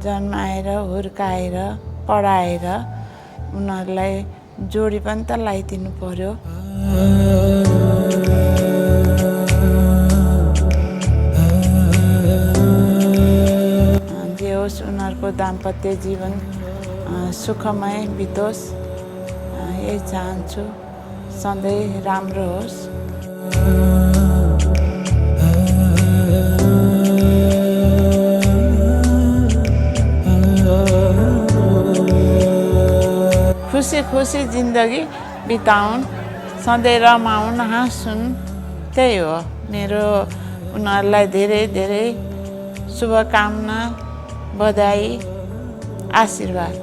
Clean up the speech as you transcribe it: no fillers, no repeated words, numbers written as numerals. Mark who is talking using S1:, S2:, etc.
S1: जन्माएर हुर्काएर पढाएर उनीहरूलाई जोडी पनि त लगाइदिनु पर्यो। जे होस् उनीहरूको दाम्पत्य जीवन सुखमय बितोस्, यही चाहन्छु। सधैँ राम्रो होस्। खुसी खुसी जिन्दगी बिताउन्, सधैँ रमाउन्, हाँसुन्, त्यही हो मेरो उनीहरूलाई धेरै धेरै शुभकामना, बधाई, आशीर्वाद।